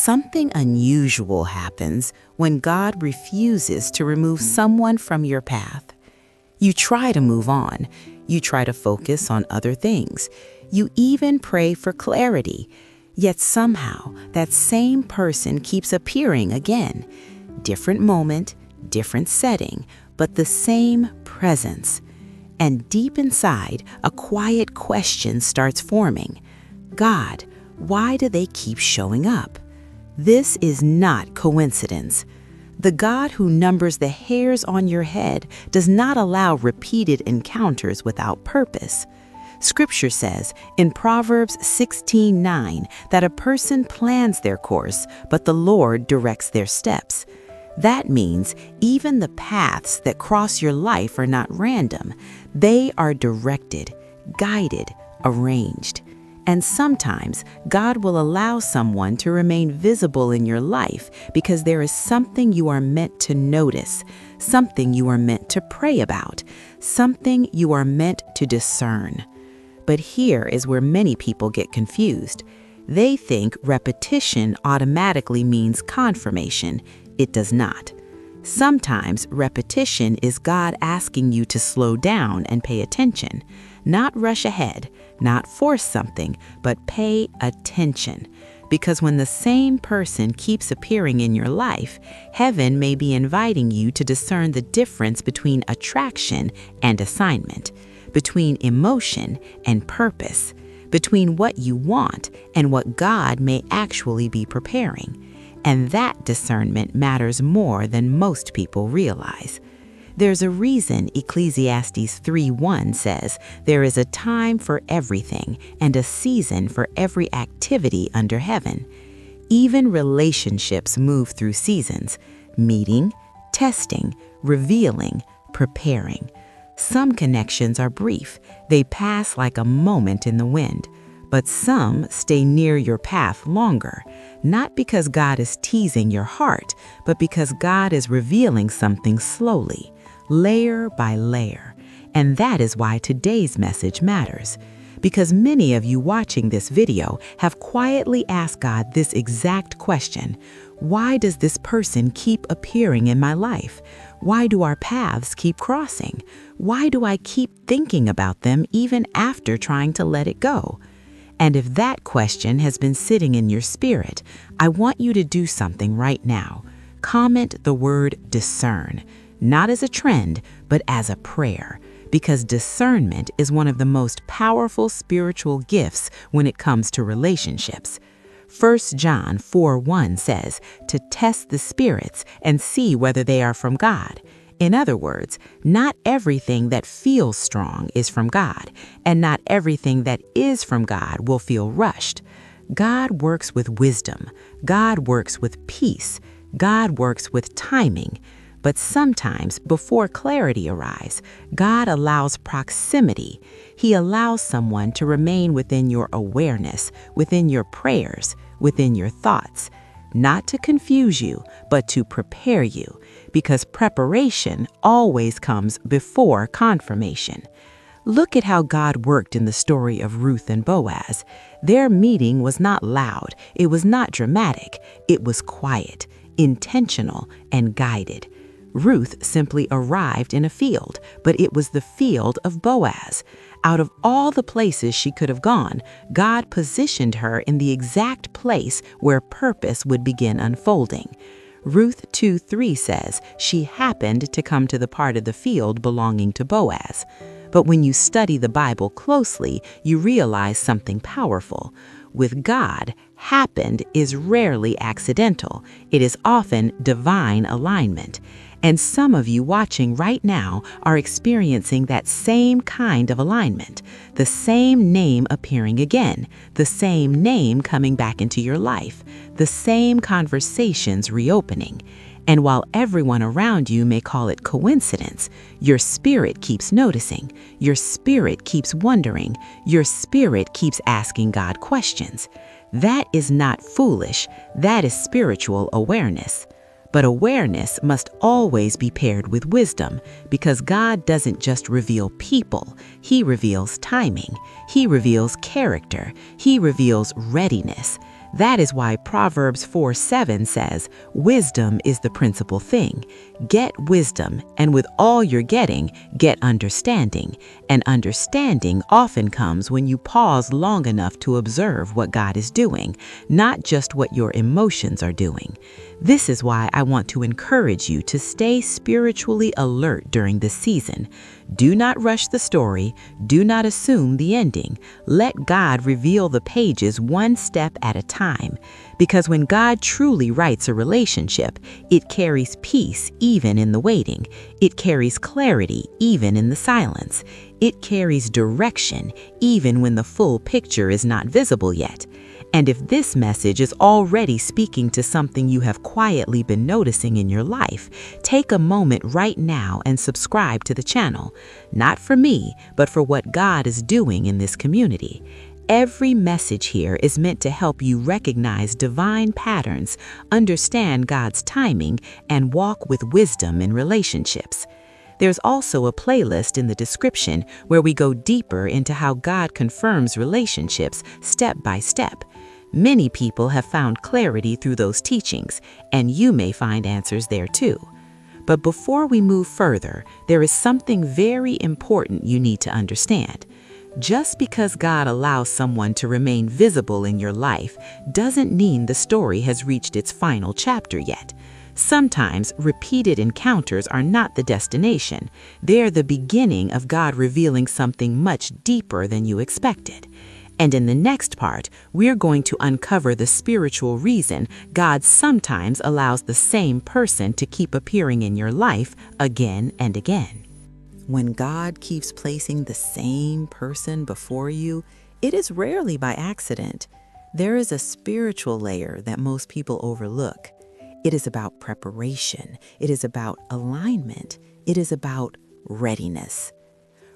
Something unusual happens when God refuses to remove someone from your path. You try to move on. You try to focus on other things. You even pray for clarity. Yet somehow that same person keeps appearing again. Different moment, different setting, but the same presence. And deep inside, a quiet question starts forming. God, why do they keep showing up? This is not coincidence. The God who numbers the hairs on your head does not allow repeated encounters without purpose. Scripture says in Proverbs 16:9 that a person plans their course, but the Lord directs their steps. That means even the paths that cross your life are not random. They are directed, guided, arranged. And sometimes God will allow someone to remain visible in your life because there is something you are meant to notice, something you are meant to pray about, something you are meant to discern. But here is where many people get confused. They think repetition automatically means confirmation. It does not. Sometimes repetition is God asking you to slow down and pay attention, not rush ahead, not force something, but pay attention. Because when the same person keeps appearing in your life, heaven may be inviting you to discern the difference between attraction and assignment, between emotion and purpose, between what you want and what God may actually be preparing. And that discernment matters more than most people realize. There's a reason Ecclesiastes 3:1 says, "There is a time for everything and a season for every activity under heaven." Even relationships move through seasons: meeting, testing, revealing, preparing. Some connections are brief. They pass like a moment in the wind. But some stay near your path longer, not because God is teasing your heart, but because God is revealing something slowly, layer by layer. And that is why today's message matters. Because many of you watching this video have quietly asked God this exact question: why does this person keep appearing in my life? Why do our paths keep crossing? Why do I keep thinking about them even after trying to let it go? And if that question has been sitting in your spirit, I want you to do something right now. Comment the word discern, not as a trend, but as a prayer, because discernment is one of the most powerful spiritual gifts when it comes to relationships. 1 John 4:1 says to test the spirits and see whether they are from God. In other words, not everything that feels strong is from God, and not everything that is from God will feel rushed. God works with wisdom. God works with peace. God works with timing. But sometimes, before clarity arrives, God allows proximity. He allows someone to remain within your awareness, within your prayers, within your thoughts. Not to confuse you, but to prepare you, because preparation always comes before confirmation. Look at how God worked in the story of Ruth and Boaz. Their meeting was not loud, it was not dramatic, it was quiet, intentional, and guided. Ruth simply arrived in a field, but it was the field of Boaz. Out of all the places she could have gone, God positioned her in the exact place where purpose would begin unfolding. Ruth 2:3 says she happened to come to the part of the field belonging to Boaz. But when you study the Bible closely, you realize something powerful. With God, happened is rarely accidental. It is often divine alignment. And some of you watching right now are experiencing that same kind of alignment, the same name appearing again, the same name coming back into your life, the same conversations reopening. And while everyone around you may call it coincidence, your spirit keeps noticing, your spirit keeps wondering, your spirit keeps asking God questions. That is not foolish, that is spiritual awareness. But awareness must always be paired with wisdom, because God doesn't just reveal people, He reveals timing, He reveals character, He reveals readiness. That is why Proverbs 4:7 says, "Wisdom is the principal thing. Get wisdom, and with all you're getting, get understanding." And understanding often comes when you pause long enough to observe what God is doing, not just what your emotions are doing. This is why I want to encourage you to stay spiritually alert during this season. Do not rush the story. Do not assume the ending. Let God reveal the pages one step at a time. Because when God truly writes a relationship, it carries peace even in the waiting. It carries clarity even in the silence. It carries direction even when the full picture is not visible yet. And if this message is already speaking to something you have quietly been noticing in your life, take a moment right now and subscribe to the channel. Not for me, but for what God is doing in this community. Every message here is meant to help you recognize divine patterns, understand God's timing, and walk with wisdom in relationships. There's also a playlist in the description where we go deeper into how God confirms relationships step by step. Many people have found clarity through those teachings, and you may find answers there too. But before we move further, there is something very important you need to understand. Just because God allows someone to remain visible in your life doesn't mean the story has reached its final chapter yet. Sometimes repeated encounters are not the destination. They're the beginning of God revealing something much deeper than you expected. And in the next part, we're going to uncover the spiritual reason God sometimes allows the same person to keep appearing in your life again and again. When God keeps placing the same person before you, it is rarely by accident. There is a spiritual layer that most people overlook. It is about preparation. It is about alignment. It is about readiness.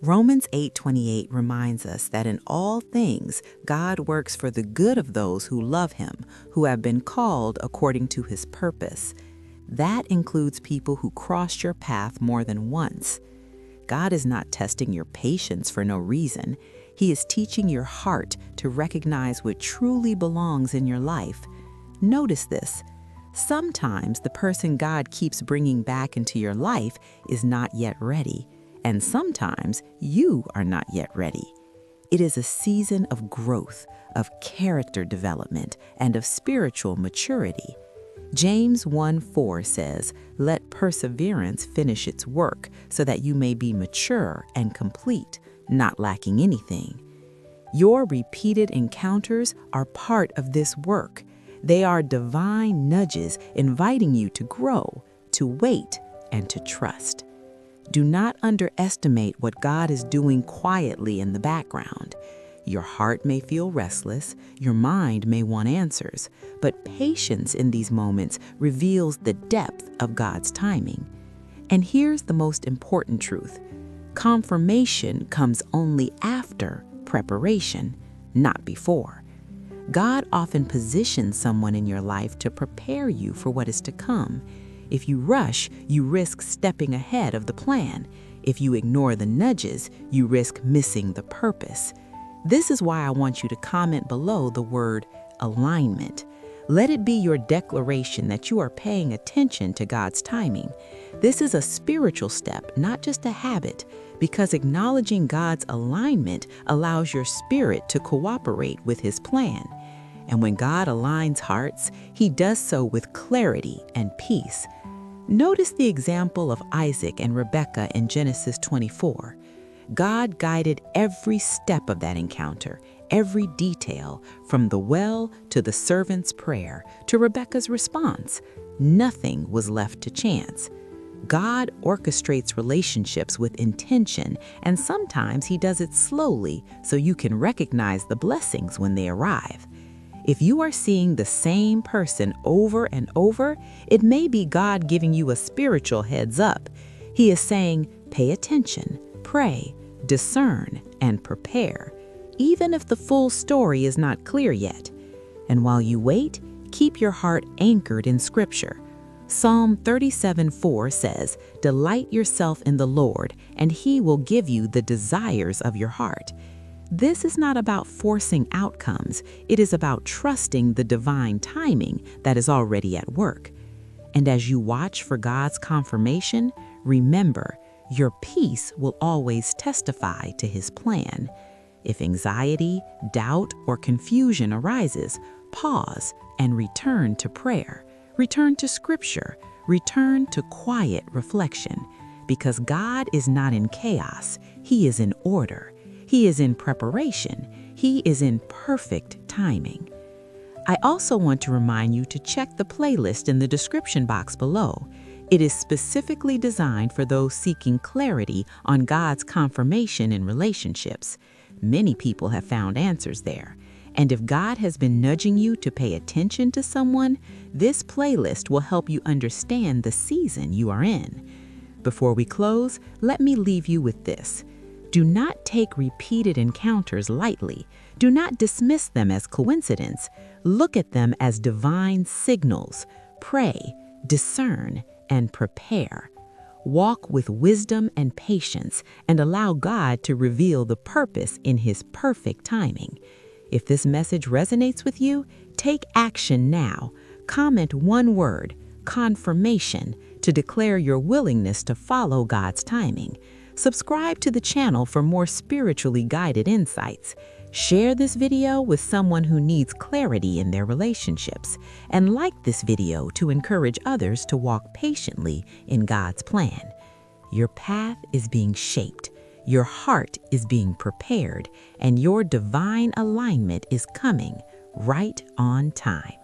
Romans 8:28 reminds us that in all things, God works for the good of those who love him, who have been called according to his purpose. That includes people who crossed your path more than once. God is not testing your patience for no reason. He is teaching your heart to recognize what truly belongs in your life. Notice this. Sometimes the person God keeps bringing back into your life is not yet ready. And sometimes you are not yet ready. It is a season of growth, of character development, and of spiritual maturity. James 1:4 says, "Let perseverance finish its work, so that you may be mature and complete, not lacking anything." Your repeated encounters are part of this work. They are divine nudges inviting you to grow, to wait, and to trust. Do not underestimate what God is doing quietly in the background. Your heart may feel restless, your mind may want answers, but patience in these moments reveals the depth of God's timing. And here's the most important truth. Confirmation comes only after preparation, not before. God often positions someone in your life to prepare you for what is to come. If you rush, you risk stepping ahead of the plan. If you ignore the nudges, you risk missing the purpose. This is why I want you to comment below the word alignment. Let it be your declaration that you are paying attention to God's timing. This is a spiritual step, not just a habit, because acknowledging God's alignment allows your spirit to cooperate with his plan. And when God aligns hearts, he does so with clarity and peace. Notice the example of Isaac and Rebekah in Genesis 24. God guided every step of that encounter, every detail, from the well to the servant's prayer to Rebekah's response. Nothing was left to chance. God orchestrates relationships with intention, and sometimes he does it slowly so you can recognize the blessings when they arrive. If you are seeing the same person over and over, it may be God giving you a spiritual heads up. He is saying, pay attention, pray, discern, and prepare, even if the full story is not clear yet. And while you wait, keep your heart anchored in Scripture. Psalm 37:4 says, "Delight yourself in the Lord, and he will give you the desires of your heart." This is not about forcing outcomes. It is about trusting the divine timing that is already at work. And as you watch for God's confirmation, remember, your peace will always testify to His plan. If anxiety, doubt, or confusion arises, pause and return to prayer. Return to Scripture. Return to quiet reflection. Because God is not in chaos. He is in order. He is in preparation. He is in perfect timing. I also want to remind you to check the playlist in the description box below. It is specifically designed for those seeking clarity on God's confirmation in relationships. Many people have found answers there. And if God has been nudging you to pay attention to someone, this playlist will help you understand the season you are in. Before we close, let me leave you with this. Do not take repeated encounters lightly. Do not dismiss them as coincidence. Look at them as divine signals. Pray, discern, and prepare. Walk with wisdom and patience and allow God to reveal the purpose in His perfect timing. If this message resonates with you, take action now. Comment one word, confirmation, to declare your willingness to follow God's timing. Subscribe to the channel for more spiritually guided insights. Share this video with someone who needs clarity in their relationships. And like this video to encourage others to walk patiently in God's plan. Your path is being shaped. Your heart is being prepared. And your divine alignment is coming right on time.